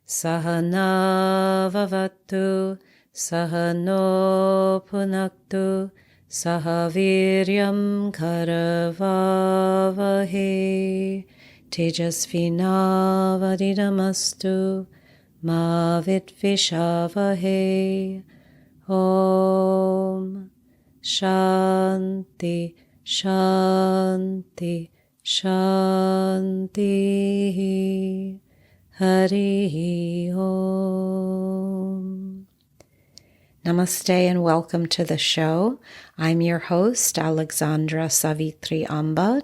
Sahana vavatu, sahano punaktu, sahaviryam karavavahe, tejasvinavadidamastu, ma vitvishavahe. Om Shanti, Shanti, Shanti. Hari Om. Namaste and welcome to the show. I'm your host, Alexandra Savithri,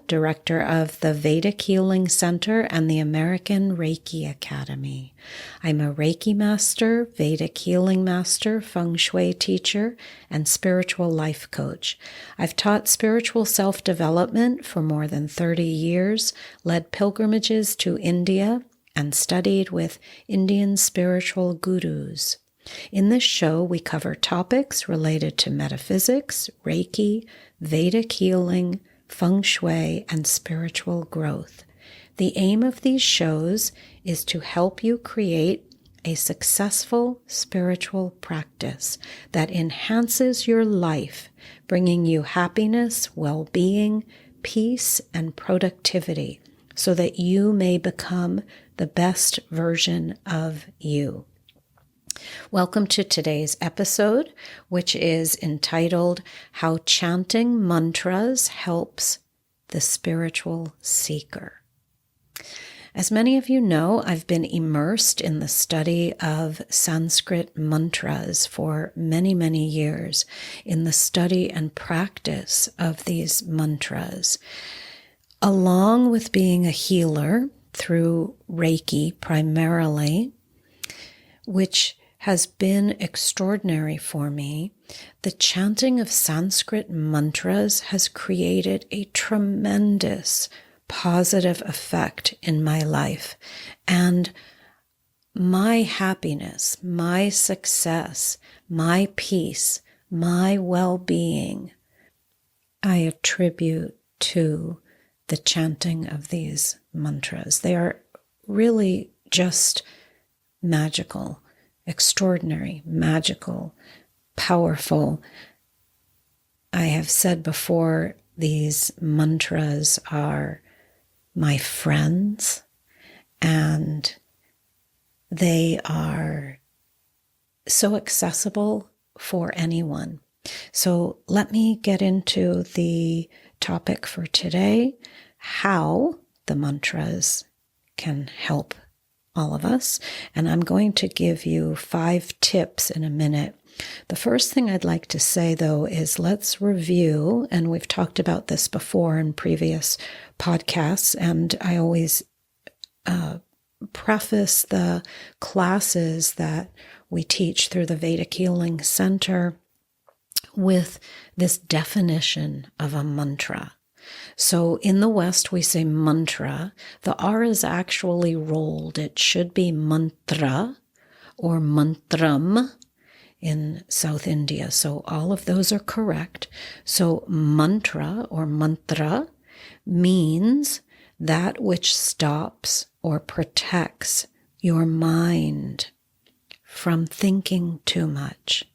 Director of the Vedic Healing Center and the American Reiki Academy. I'm a Reiki master, Vedic healing master, feng shui teacher, and spiritual life coach. I've taught spiritual self-development for more than 30 years, led pilgrimages to India, and studied with Indian spiritual gurus. In this show, we cover topics related to metaphysics, Reiki, Vedic healing, feng shui, and spiritual growth. The aim of these shows is to help you create a successful spiritual practice that enhances your life, bringing you happiness, well-being, peace, and productivity, so that you may become the best version of you. Welcome to today's episode, which is entitled How Chanting Mantras Helps the Spiritual Seeker. As many of you know, I've been immersed in the study of Sanskrit mantras for many, many years, in the study and practice of these mantras. Along with being a healer through Reiki primarily, which has been extraordinary for me, the chanting of Sanskrit mantras has created a tremendous positive effect in my life. And my happiness, my success, my peace, my well-being, I attribute to the chanting of these mantras. They are really just magical, extraordinary, magical, powerful. I have said before, these mantras are my friends, and they are so accessible for anyone. So let me get into the topic for today, how the mantras can help all of us. And I'm going to give you 5 tips in a minute. The first thing I'd like to say, though, is let's review, and we've talked about this before in previous podcasts, and I always preface the classes that we teach through the Vedic Healing Center with this definition of a mantra. So in the West, we say mantra. The R is actually rolled. It should be mantra or mantram in South India. So all of those are correct. So mantra or mantra means that which stops or protects your mind from thinking too much.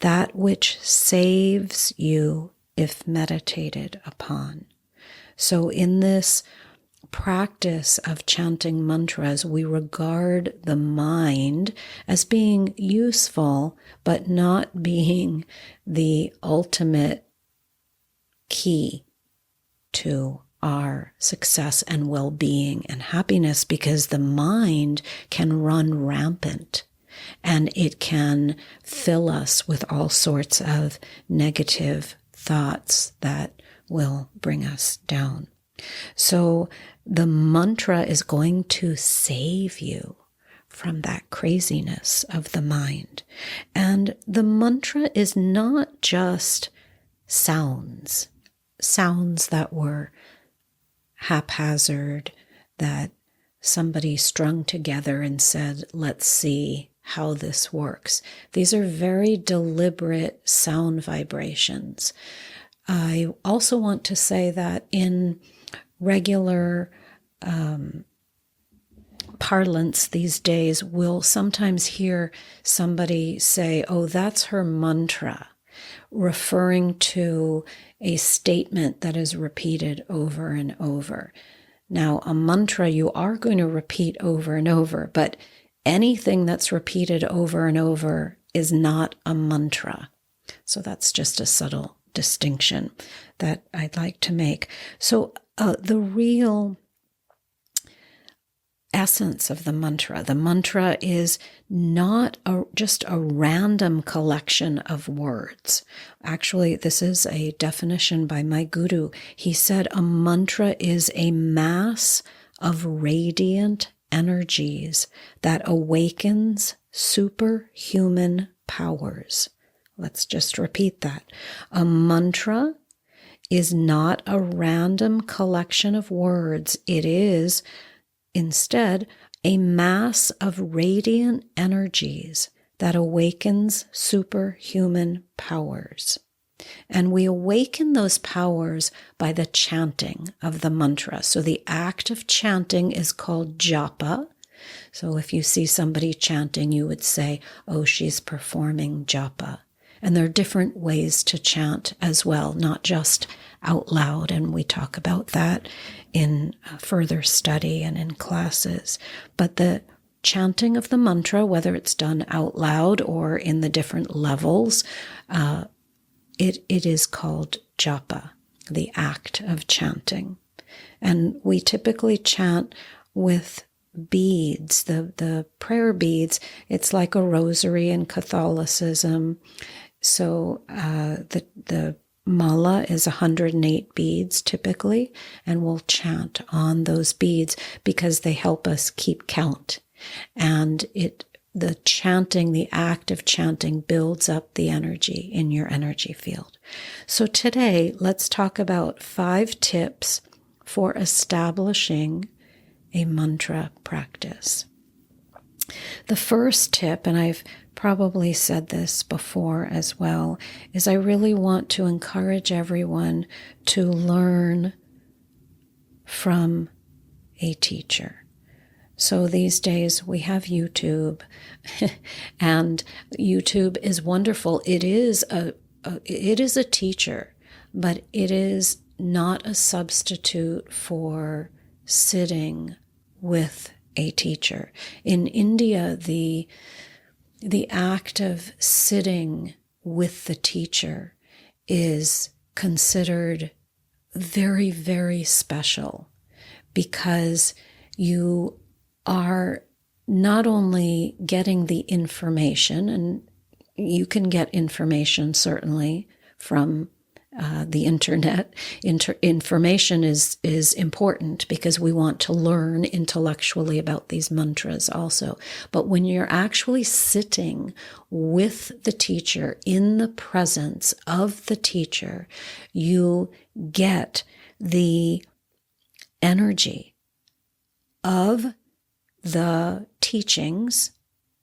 That which saves you if meditated upon. So in this practice of chanting mantras, we regard the mind as being useful, but not being the ultimate key to our success and well-being and happiness, because the mind can run rampant. And it can fill us with all sorts of negative thoughts that will bring us down. So the mantra is going to save you from that craziness of the mind. And the mantra is not just sounds that were haphazard, that somebody strung together and said, let's see how this works. These are very deliberate sound vibrations. I also want to say that in regular parlance these days, we'll sometimes hear somebody say, oh, that's her mantra, referring to a statement that is repeated over and over. Now, a mantra you are going to repeat over and over, but anything that's repeated over and over is not a mantra. So that's just a subtle distinction that I'd like to make. So the real essence of the mantra is not just a random collection of words. Actually, this is a definition by my guru. He said a mantra is a mass of radiant energies that awakens superhuman powers. Let's just repeat that. A mantra is not a random collection of words. It is instead a mass of radiant energies that awakens superhuman powers. And we awaken those powers by the chanting of the mantra. So the act of chanting is called japa. So if you see somebody chanting, you would say, oh, she's performing japa. And there are different ways to chant as well, not just out loud. And we talk about that in further study and in classes. But the chanting of the mantra, whether it's done out loud or in the different levels, it is called japa, the act of chanting. And we typically chant with beads, the prayer beads. It's like a rosary in Catholicism. So the mala is 108 beads typically, and we'll chant on those beads because they help us keep count. And the chanting, the act of chanting builds up the energy in your energy field. So today, let's talk about 5 tips for establishing a mantra practice. The first tip, and I've probably said this before as well, is I really want to encourage everyone to learn from a teacher. So these days we have YouTube, and YouTube is wonderful. It is a teacher, but it is not a substitute for sitting with a teacher. In India, the act of sitting with the teacher is considered very, very special because you are not only getting the information, and you can get information certainly from the internet. Information is important because we want to learn intellectually about these mantras also. But when you're actually sitting with the teacher in the presence of the teacher, you get the energy of the teachings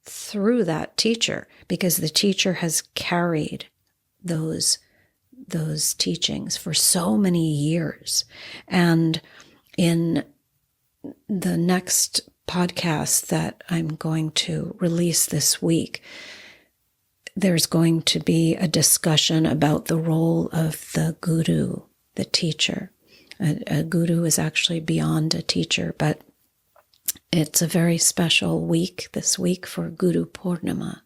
through that teacher, because the teacher has carried those teachings for so many years. And in the next podcast that I'm going to release this week, there's going to be a discussion about the role of the guru, the teacher. A guru is actually beyond a teacher, but it's a very special week this week for Guru Purnima.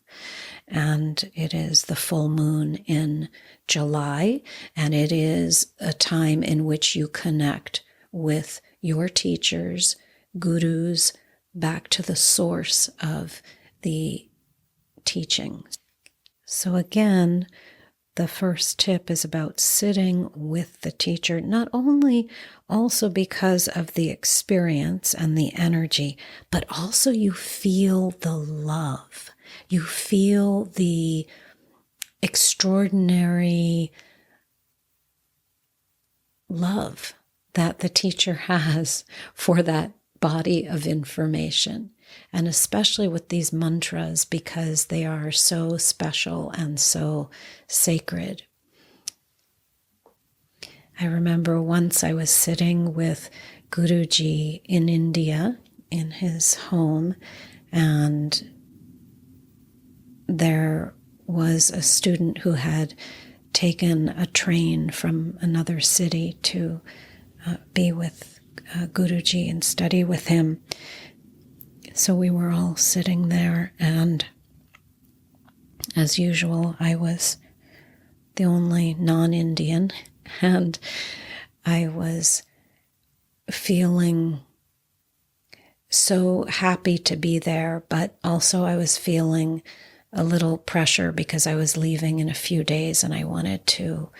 And it is the full moon in July, and it is a time in which you connect with your teachers, gurus, back to the source of the teachings. So again, the first tip is about sitting with the teacher, not only also because of the experience and the energy, but also you feel the love. You feel the extraordinary love that the teacher has for that body of information. And especially with these mantras, because they are so special and so sacred. I remember once I was sitting with Guruji in India, in his home, and there was a student who had taken a train from another city to be with Guruji and study with him. So we were all sitting there, and as usual, I was the only non-Indian, and I was feeling so happy to be there, but also I was feeling a little pressure because I was leaving in a few days and I wanted to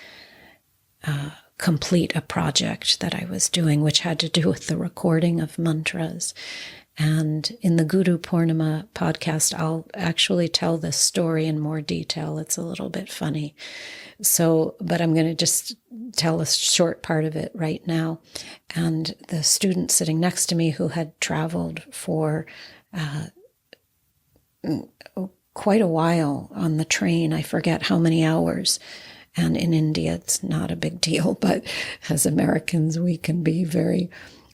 complete a project that I was doing, which had to do with the recording of mantras. And in the Guru Purnima podcast, I'll actually tell this story in more detail. It's a little bit funny. But I'm going to just tell a short part of it right now. And the student sitting next to me, who had traveled for quite a while on the train, I forget how many hours. And in India, it's not a big deal, but as Americans, we can be very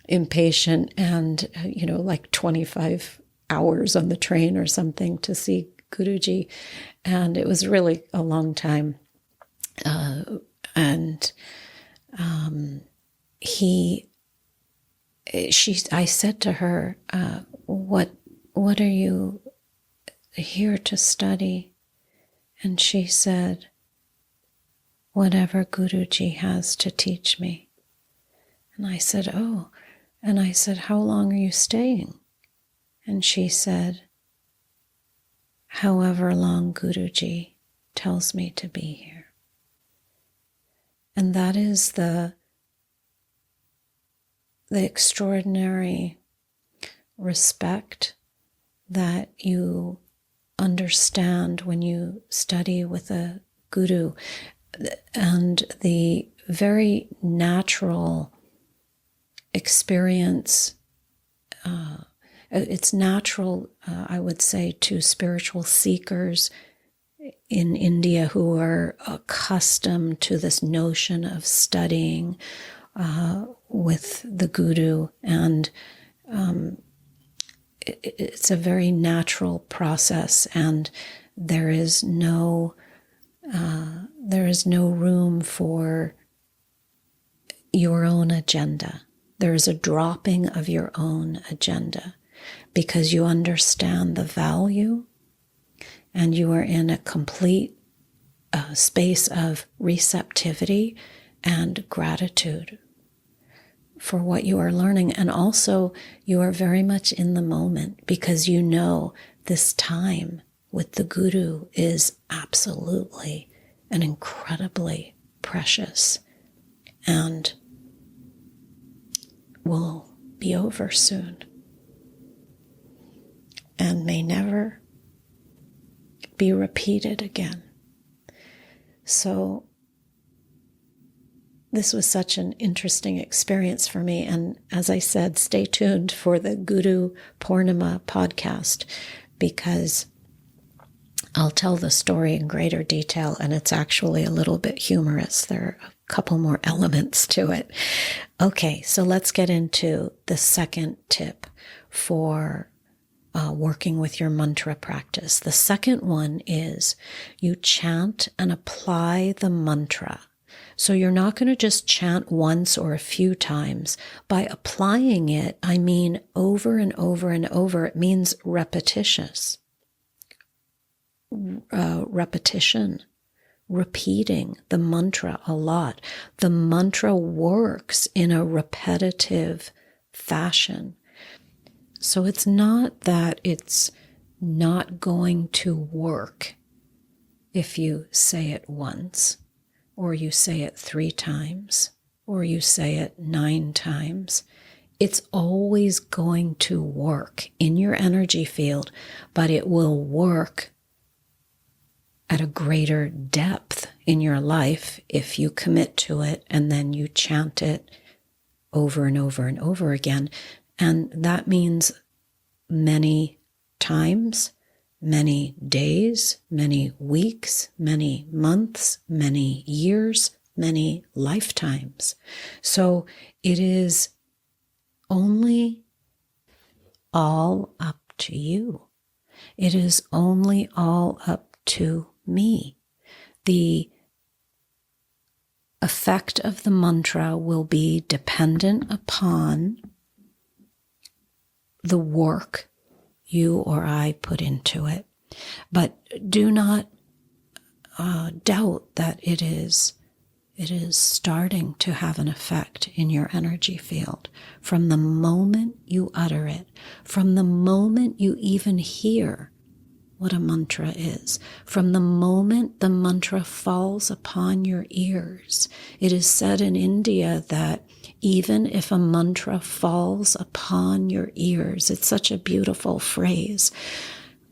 impatient, and, like 25 hours on the train or something to see Guruji. And it was really a long time. I said to her, what are you here to study? And she said, whatever Guruji has to teach me. And I said, oh. And I said, how long are you staying? And she said, however long Guruji tells me to be here. And that is the extraordinary respect that you understand when you study with a guru, and the very natural experience. It's natural, I would say, to spiritual seekers in India who are accustomed to this notion of studying with the guru, and it's a very natural process, and there is no room for your own agenda. There is a dropping of your own agenda because you understand the value, and you are in a complete space of receptivity and gratitude for what you are learning. And also, you are very much in the moment because you know this time with the Guru is absolutely and incredibly precious and will be over soon and may never be repeated again. So this was such an interesting experience for me. And as I said, stay tuned for the Guru Purnima podcast, because I'll tell the story in greater detail, and it's actually a little bit humorous. There are a couple more elements to it. Okay, so let's get into the second tip for working with your mantra practice. The second one is you chant and apply the mantra. So you're not going to just chant once or a few times. By applying it, I mean over and over and over. It means repetitious. Repetition, repeating the mantra a lot. The mantra works in a repetitive fashion. So it's not that it's not going to work if you say it once, or you say it 3 times, or you say it 9 times. It's always going to work in your energy field, but it will work at a greater depth in your life if you commit to it and then you chant it over and over and over again. And that means many times, many days, many weeks, many months, many years, many lifetimes. So it is only all up to you. It is only all up to me. The effect of the mantra will be dependent upon the work you or I put into it. But do not doubt that it is starting to have an effect in your energy field from the moment you utter it, from the moment you even hear what a mantra is, from the moment the mantra falls upon your ears. It is said in India that even if a mantra falls upon your ears, it's such a beautiful phrase,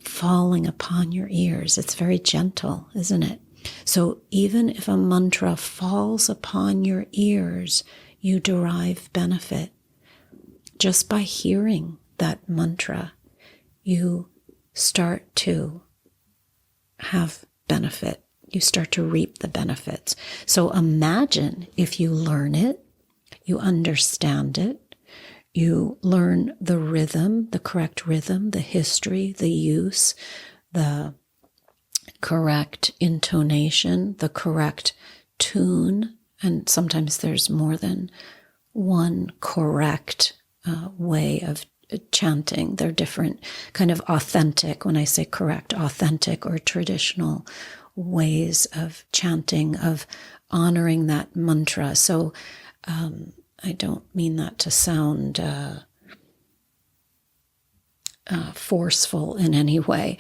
falling upon your ears. It's very gentle, isn't it? So even if a mantra falls upon your ears, you derive benefit. Just by hearing that mantra, you start to have benefit. You start to reap the benefits. So imagine if you learn it, you understand it, you learn the rhythm, the correct rhythm, the history, the use, the correct intonation, the correct tune, and sometimes there's more than one correct way of chanting. They're different, kind of authentic, when I say correct, authentic or traditional ways of chanting, of honoring that mantra. So I don't mean that to sound forceful in any way,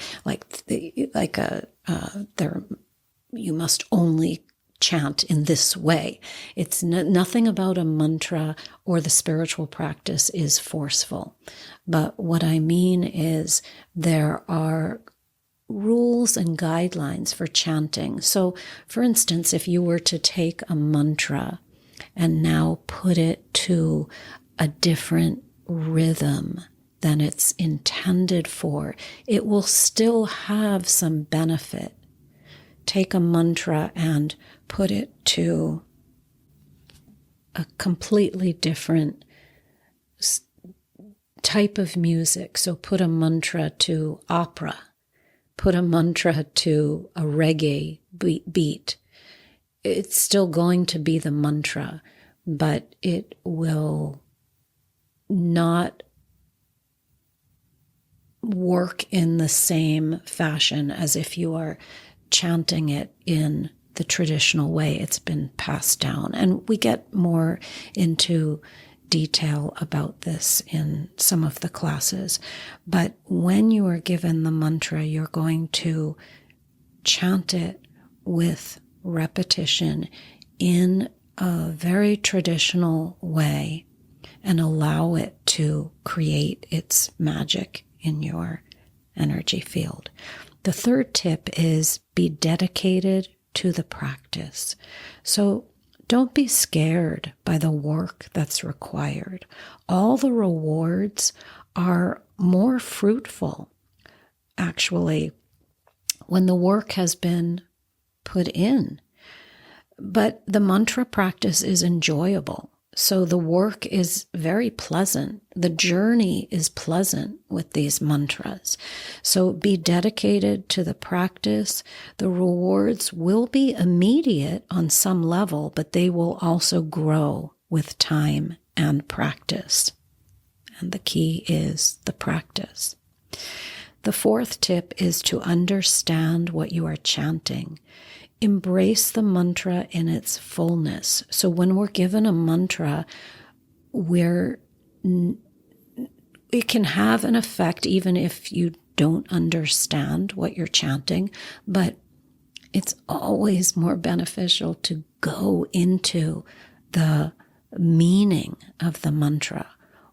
you must only chant in this way. It's nothing about a mantra or the spiritual practice is forceful. But what I mean is there are rules and guidelines for chanting. So, for instance, if you were to take a mantra and now put it to a different rhythm than it's intended for, it will still have some benefit. Take a mantra and put it to a completely different type of music. So put a mantra to opera, put a mantra to a reggae beat. It's still going to be the mantra, but it will not work in the same fashion as if you are chanting it in the traditional way it's been passed down. And we get more into detail about this in some of the classes. But when you are given the mantra, you're going to chant it with repetition in a very traditional way and allow it to create its magic in your energy field. The third tip is be dedicated to the practice. So don't be scared by the work that's required. All the rewards are more fruitful, actually, when the work has been put in. But the mantra practice is enjoyable. So the work is very pleasant. The journey is pleasant with these mantras. So be dedicated to the practice. The rewards will be immediate on some level, but they will also grow with time and practice. And the key is the practice. The fourth tip is to understand what you are chanting. Embrace the mantra in its fullness. So when we're given a mantra, it can have an effect even if you don't understand what you're chanting, but it's always more beneficial to go into the meaning of the mantra,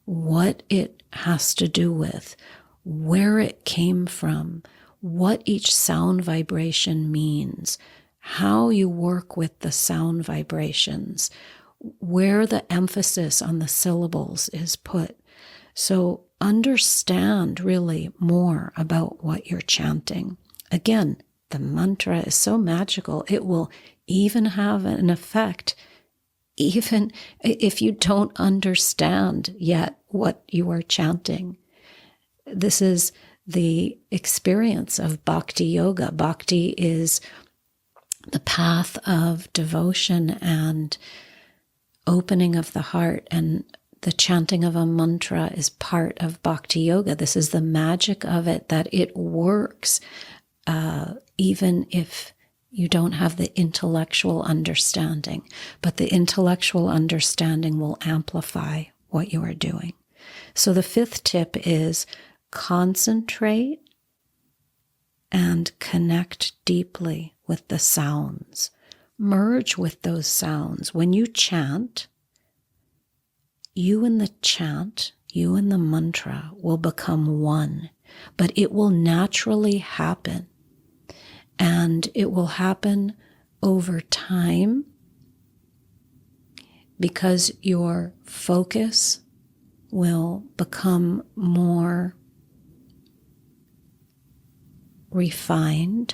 what it has to do with, where it came from, what each sound vibration means, how you work with the sound vibrations, where the emphasis on the syllables is put. So understand really more about what you're chanting. Again, the mantra is so magical, it will even have an effect even if you don't understand yet what you are chanting. This is the experience of bhakti yoga. Bhakti is the path of devotion and opening of the heart, and the chanting of a mantra is part of bhakti yoga. This is the magic of it, that it works even if you don't have the intellectual understanding, but the intellectual understanding will amplify what you are doing. So the fifth tip is concentrate and connect deeply with the sounds. Merge with those sounds. When you chant, you and the chant, you and the mantra will become one, but it will naturally happen. And it will happen over time because your focus will become more refined,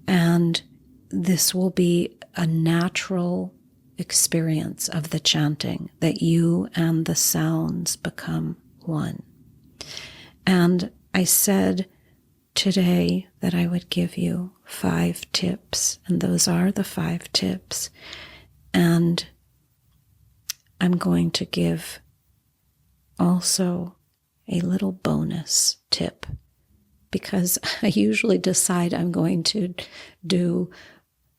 and this will be a natural experience of the chanting, that you and the sounds become one. And I said today that I would give you 5 tips, and those are the 5 tips. And I'm going to give also a little bonus tip, because I usually decide I'm going to do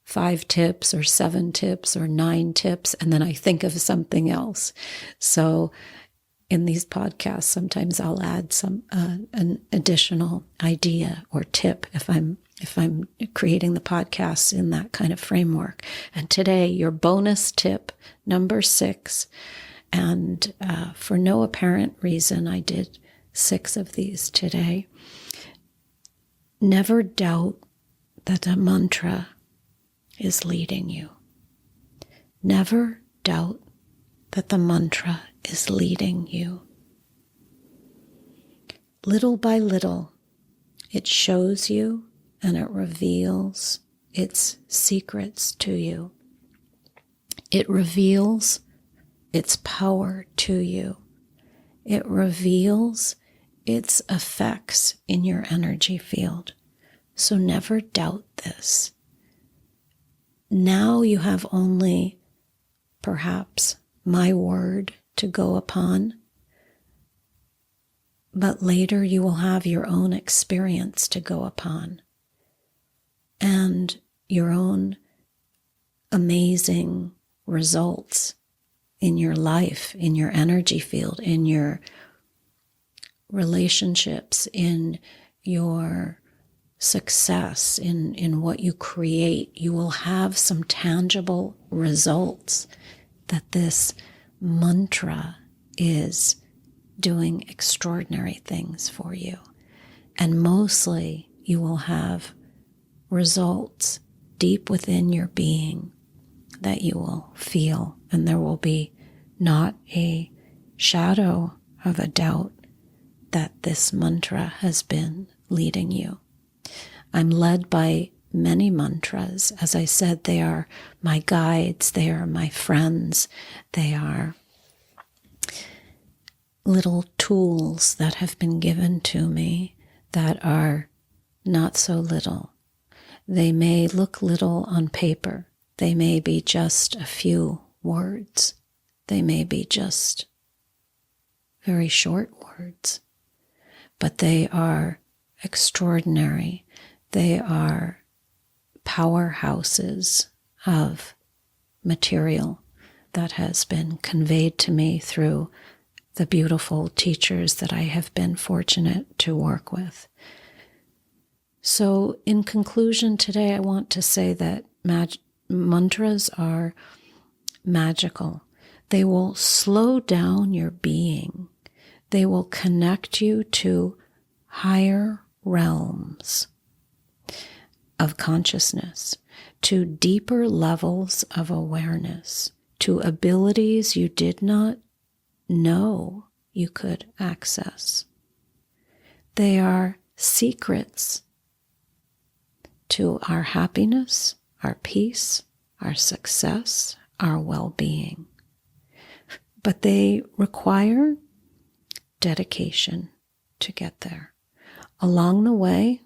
5 tips or 7 tips or 9 tips, and then I think of something else. So in these podcasts, sometimes I'll add an additional idea or tip if I'm creating the podcasts in that kind of framework. And today, your bonus tip number 6, and for no apparent reason, I did 6 of these today. Never doubt that a mantra is leading you. Never doubt that the mantra is leading you. Little by little, it shows you and it reveals its secrets to you. It reveals its power to you. It reveals its effects in your energy field. So never doubt this. Now you have only perhaps my word to go upon, but later you will have your own experience to go upon, and your own amazing results in your life, in your energy field, in your relationships, in your success, in what you create. You will have some tangible results that this mantra is doing extraordinary things for you. And mostly you will have results deep within your being that you will feel, and there will be not a shadow of a doubt that this mantra has been leading you. I'm led by many mantras. As I said, they are my guides, they are my friends, they are little tools that have been given to me that are not so little. They may look little on paper. They may be just a few words. They may be just very short words, but they are extraordinary. They are powerhouses of material that has been conveyed to me through the beautiful teachers that I have been fortunate to work with. So in conclusion today, I want to say that mantras are magical. They will slow down your being. They will connect you to higher realms of consciousness, to deeper levels of awareness, to abilities you did not know you could access. They are secrets to our happiness, our peace, our success, our well-being. But they require dedication to get there. Along the way,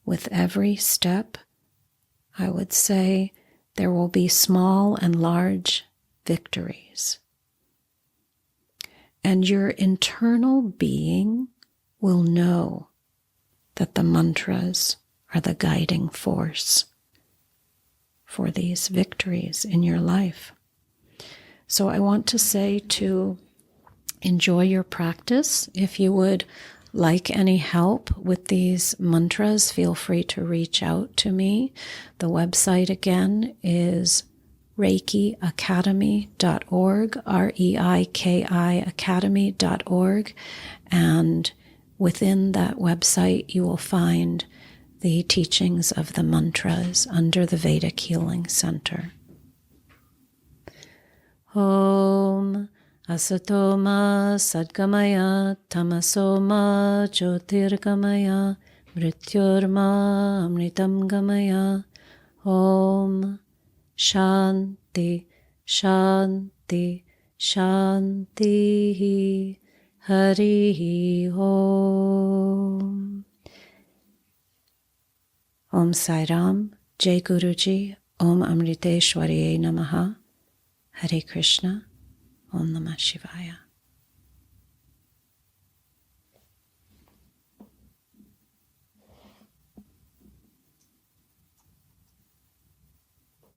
with every step, I would say there will be small and large victories. And your internal being will know that the mantras are the guiding force for these victories in your life. So I want to say to enjoy your practice. If you would like any help with these mantras, feel free to reach out to me. The website again is reikiacademy.org, REIKI academy.org. And within that website, you will find the teachings of the mantras under the Vedic Healing Center. Om Asatoma Sadgamaya Tamasoma Jyotirgamaya Mrityurma Amritam Gamaya. Om Shanti Shanti Shanti. Hari Om. Om Sai Ram, Jai Guruji, Om Amriteshwariye Namaha. Hare Krishna, Om Namah Shivaya.